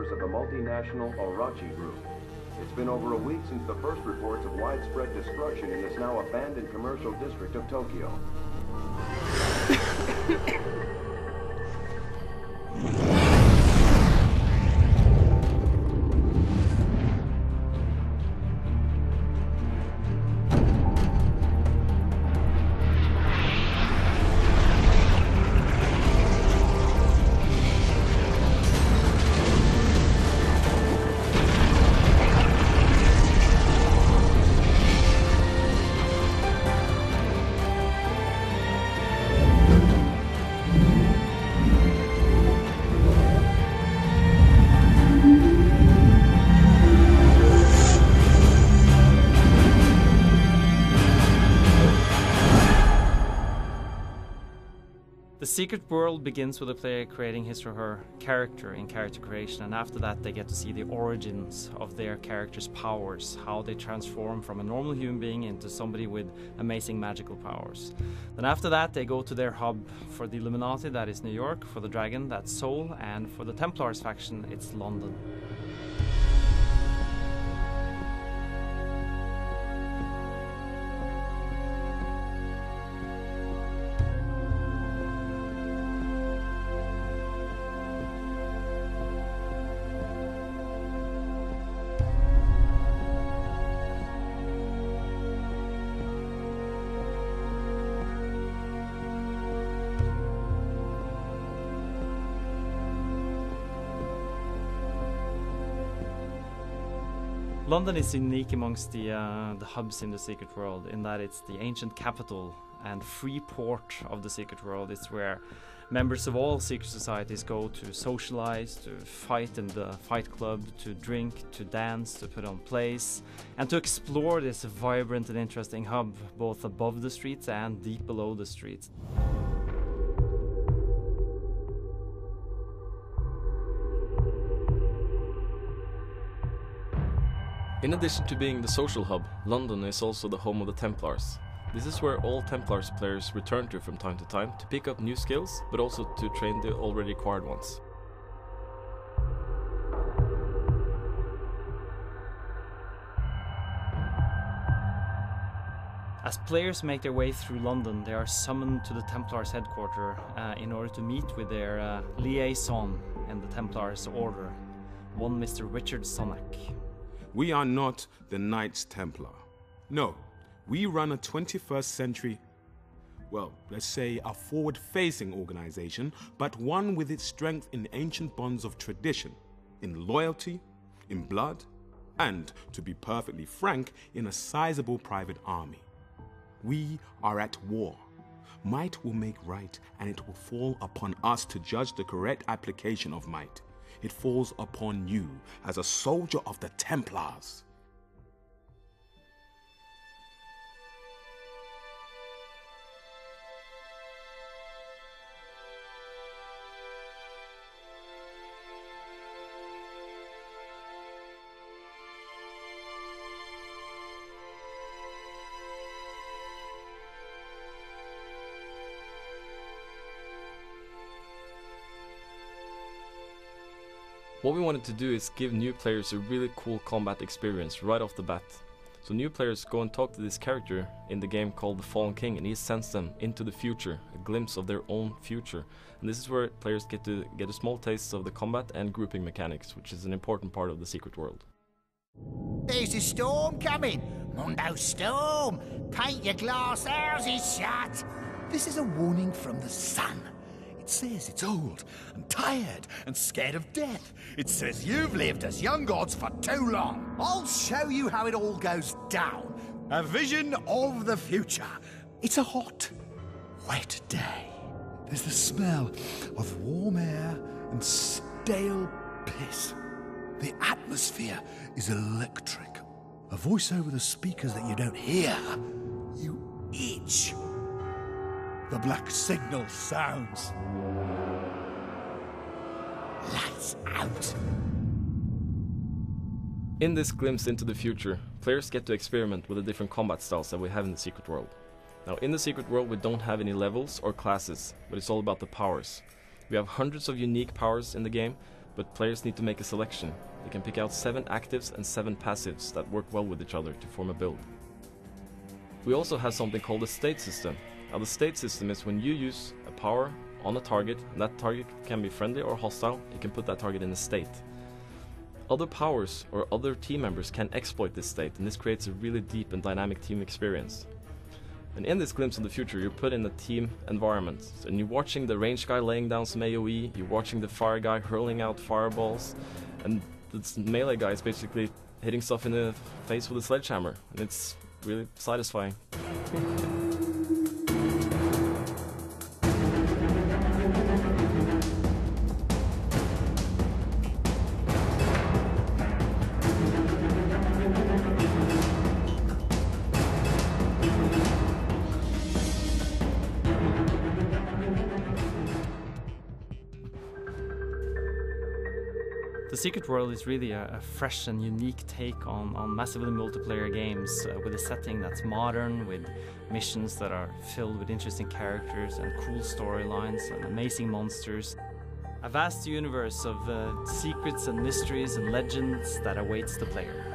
members of the multinational Orachi Group. It's been over a week since the first reports of widespread destruction in this now abandoned commercial district of Tokyo. The secret world begins with the player creating his or her character in character creation, and after that they get to see the origins of their character's powers, how they transform from a normal human being into somebody with amazing magical powers. Then after that they go to their hub. For the Illuminati, that is New York; for the Dragon, that's Seoul; and for the Templars faction, it's London. London is unique amongst the hubs in the secret world in that it's the ancient capital and free port of the secret world. It's where members of all secret societies go to socialize, to fight in the fight club, to drink, to dance, to put on plays, and to explore this vibrant and interesting hub both above the streets and deep below the streets. In addition to being the social hub, London is also the home of the Templars. This is where all Templars players return to from time to time to pick up new skills, but also to train the already acquired ones. As players make their way through London, they are summoned to the Templars headquarters in order to meet with their liaison in the Templars order, one Mr. Richard Sonnack. We are not the Knights Templar. No, we run a 21st century, well, let's say a forward-facing organization, but one with its strength in ancient bonds of tradition, in loyalty, in blood, and, to be perfectly frank, in a sizable private army. We are at war. Might will make right, and it will fall upon us to judge the correct application of might. It falls upon you as a soldier of the Templars. What we wanted to do is give new players a really cool combat experience right off the bat. So new players go and talk to this character in the game called the Fallen King, and he sends them into the future, a glimpse of their own future. And this is where players get to get a small taste of the combat and grouping mechanics, which is an important part of the secret world. There's a storm coming! Mundo storm! Paint your glass houses shut! This is a warning from the sun. It says it's old and tired and scared of death. It says you've lived as young gods for too long. I'll show you how it all goes down. A vision of the future. It's a hot, wet day. There's the smell of warm air and stale piss. The atmosphere is electric. A voice over the speakers that you don't hear. You itch. The black signal sounds. Lights out. In this glimpse into the future, players get to experiment with the different combat styles that we have in the secret world. Now, in the secret world we don't have any levels or classes, but it's all about the powers. We have hundreds of unique powers in the game, but players need to make a selection. They can pick out 7 actives and 7 passives that work well with each other to form a build. We also have something called a state system. Now the state system is when you use a power on a target, and that target can be friendly or hostile, you can put that target in a state. Other powers or other team members can exploit this state, and this creates a really deep and dynamic team experience. And in this glimpse of the future, you're put in a team environment, and you're watching the range guy laying down some AoE, you're watching the fire guy hurling out fireballs, and the melee guy is basically hitting stuff in the face with a sledgehammer, and it's really satisfying. The Secret World is really a fresh and unique take on massively multiplayer games with a setting that's modern, with missions that are filled with interesting characters and cool storylines and amazing monsters. A vast universe of secrets and mysteries and legends that awaits the player.